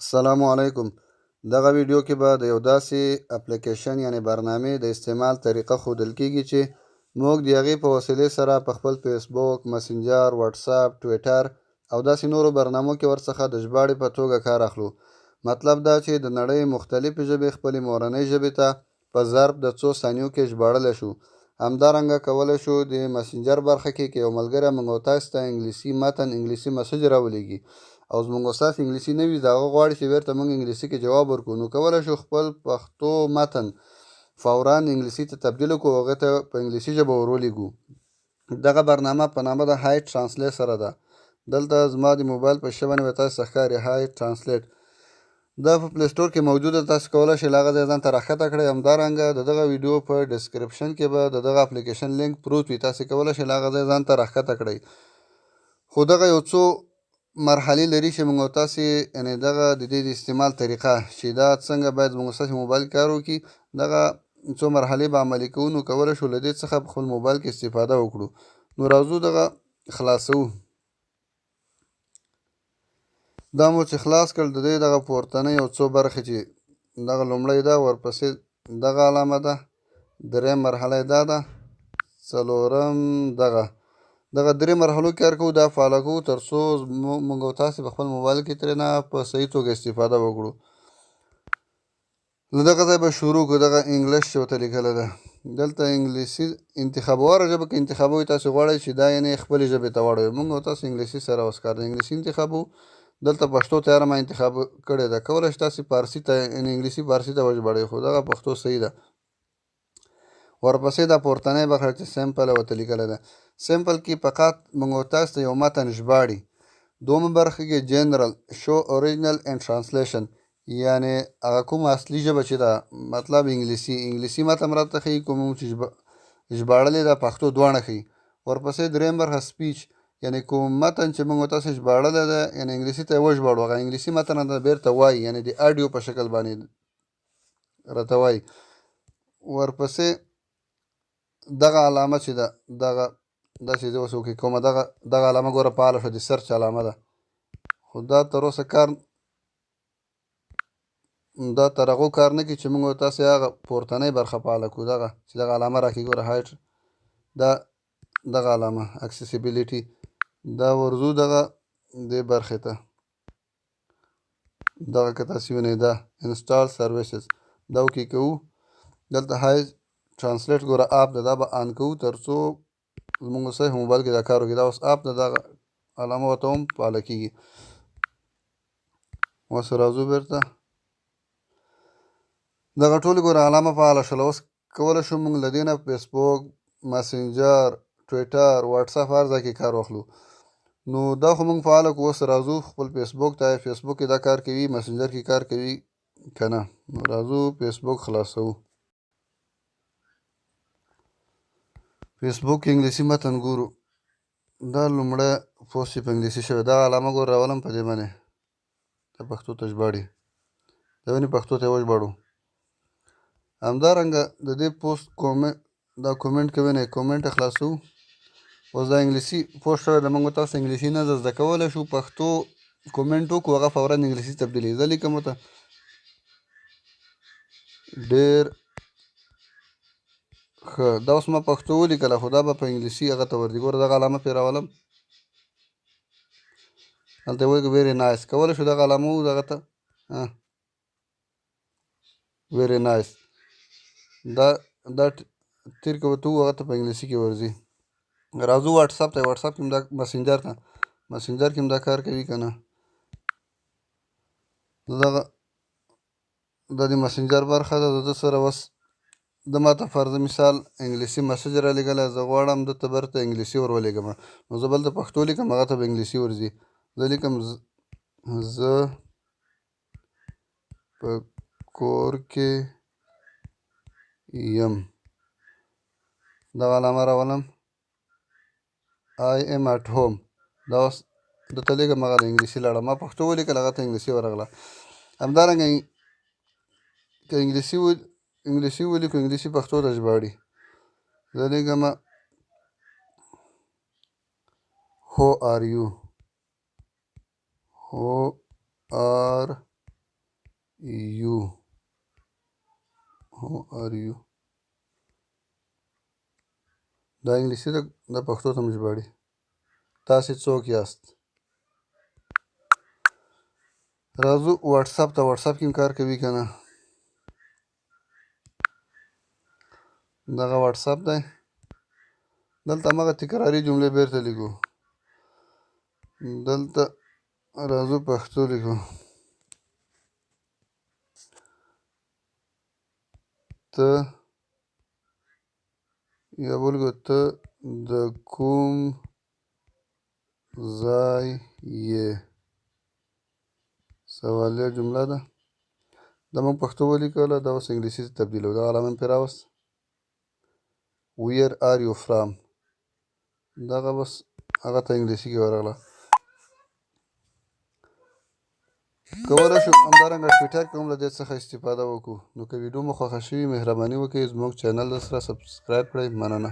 السلام علیکم. دغه ویډیو کې به د یو داسې اپلیکیشن یعنی برنامې د استعمال طریقه ښودل کیږي چې موږ د هغې په وسیلې سره په خپل فیسبوک، مسنجر، واتساپ، ټویټر او داسې نورو برنامو کې ورڅخه د ژباړې په توګه کار اخلو. مطلب دا چې د نړۍ مختلفې ژبې خپلې مورنۍ ژبې ته په ظرف د څو ثانیو کې ژباړلی شو. همدارنګه کولی شو د مسنجر برخه کې که یو ملګری موږ او تاسو ته انګلیسي متن انګلیسي مسج راولیږي او زموږ استاد انګلیسي نه وي، د هغه غواړي چې بیرته موږ انګلیسي کې جواب ورکړو، نو کولی شو خپل پښتو متن فورا انګلیسي ته تبدیل کړو او هغې ته په انګلیسي ژبه ورولېږو. دغه برنامه په نامه د های ټرانسلیټ سره ده. دلته زما د موبایل په شیشه باندې به تاسو ته ښکاري های ټرانسلیټ. دا په پلی سټور کې موجوده، تاسو کولی شئ له هغه ځای ځان ته راښکته کړئ. همدارنګه د دغه ویډیو په ډسکرپشن کې به د دغه اپلیکیشن لینک پروت وي، تاسو کولی شئ له هغه ځای ځان ته راښکته کړئ. خو دغه یو څو مرحلې لري چې موږ او تاسې یعنې دغه د دې د استعمال طریقه چې دا څنګه باید موږ ستاسې موبایل کار وکړي، دغه څو مرحلې به عملي کوو، نو کولی شو له دې څخه په خپل موبایل کې استفاده وکړو. نو راځو دغه خلاصوو. دا مو چې خلاص کړل، د دې دغه پورتنۍ یو څو برخې چې دغه لومړی ده، ورپسې دغه علامه ده، دریم مرحله یې دا ده، څلورم دغه درې مرحلو کې کار کوو. دا فالو کوو تر څو موږ او تاسې په خپل موبایل کې ترېنه په صحیح توګه استفاده وکړو. له دغه ځای به شروع کړو. دغه انګلیش چې ورته لیکلی ده، دلته انګلیسي انتخابوو. هره ژبه کې انتخابوئ، تاسې غواړئ چې دا یعنې خپلې ژبې ته واړوئ. موږ او تاسو انګلیسي سره اوس کار دی، انګلیسي انتخابوو. دلته پښتو ته یاره ما انتخاب کړې ده، کولی شئ تاسې فارسي ته یعنې انګلیسي فارسي ته وژباړئ، خو دغه پښتو صحیح ده. ورپسې دا پورتنۍ برخه چې سمپل ورته لیکلی ده، سمپل کې فقط موږ او تاسو ته یو متن ژباړي. دومه برخه کې جنرال شو اوریجنل اینډ ترانسلیشن، یعنې هغه کومه اصلي ژبه چې ده، مطلب انګلیسي متن راته ښیي، کوم چې ژباړلې ده پښتو دواړه ښیي. ورپسې دریم برخه سپیچ، یعنې کوم متن چې موږ تاسو ژباړلی ده یعنې انګلیسي ته یې وژباړو، هغه انګلیسي متن راته بیرته وایي، یعنې د اډیو په شکل باندې راته وایي. ورپسې دغه علامه چې ده، داسې زه اوس اوکې کومه، دغه علامه ګوره فعاله شوه، د سرچ علامه ده، خو دا تر اوسه دا تر هغو کار نه کوي چې موږ تاسې هغه پورتنۍ برخه فعاله کړو. دغه چې دغه علامه راکړي ګوره هایټ، دغه علامه اکسیسیبیلیټي، دا ورځو دغه دې برخې ته. دغه که تاسې وینئ دا انسټال سروسز، دا اوکې کوو. دلته های ټرانسلیټ ګوره اپ ده، دا به آن کوو تر څو زموږ صحیح موبایل کې دا کار وکړي. دا اوس اپ ده، دغه علامه ورته هم فعاله کېږي. اوس راځو بیرته، دغه ټولې ګوره علامه فعاله شوله. اوس کولی شو موږ له دې نه فیسبوک، مسنجر، ټویټر، واتساپ هر ځای کې کار واخلو. نو دا خو موږ فعاله کړو. اوس راځو خپل فیسبوک ته، فیسبوک کې دا کار کوي، مسنجر کې کار کوي که نه. نو راځو فیسبوک خلاصوو. فیسبوک کې انګلیسي متن ګورو، دا لومړی پوسټ په انګلیسي شوی، دا علامه ګور راولم په دې باندې، دا پښتو ته ژباړي، دا ونې پښتو ته یې وژباړو. همدارنګه د دې پوسټ دا کومنټ کې وینئ، کومنټ یې خلاصوو. اوس دا انګلیسي پوسټ شوی د موږ تاسو انګلیسي نه ده زده کولی شو، پښتو کومنټ وکړو، هغه فورا انګلیسي تبدیلېږي. زه لیکم ورته ډېر ښه، دا اوس ما پښتو ولیکله، خو دا به په انګلیسي هغه ته ورځي. ګوره دغه علامه پرې راولم، هلته یې وایي ویری نایس، کولی شو دغه علامه دغه ته ویری نایس، دا تیر که ورته ووایو هغه ته په انګلیسي کې ورځي. راځو واتساپ ته، واتساپ کې هم دا مسنجر ته، مسنجر کې هم دا کار کوي که نه. دا د مسنجر برخه ده. د ده سره اوس د ماته فرض مثال انګلیسي مسج را لېږلی، زه غواړم ده ته برته انګلیسي ور ولېږم، نو زه بل ته پښتو لیکم، هغه ته به انګلیسي ورځي. زه لیکم زه په کور کې یم، دغه علامه راولم I am at home، دا اوس درته لیکم، هغه د انګلیسي لاړه، ما پښتو ولیکل، هغه ته انګلیسي ورغله. همدارنګه که انګلیسي ولیکو، انګلیسي پښتو ته ژباړي. زه لیکم How are you یو هو آر یو دا انګلیسي ده د پښتو ته مو ژباړي. تاسې څوک یاست؟ راځو واتساپ ته. واتساپ کې هم کار کوي که نه؟ دغه واتساپ دی. دلته همغه تکراري جملې بیرته لیکو. دلته راځو پښتو لیکو. ته یا بولګو ته د کوم ځای یې؟ سوالیه جمله ده. دا موږ پښتو ولیکله، دا اوس انګلیسي ته تبدیلوو. دغه علامه مې پرې راوست. ویر آر یو فرام، دغه بس هغه ته انګلیسي کې ورغله. کولی شو همدارنګه ټویټر کې هم له دې څخه استفاده وکړو. نو که ویډیو مو خوښه شوي مهرباني وکړئ زموږ چینل سره سبسکرایب کړئ. مننه.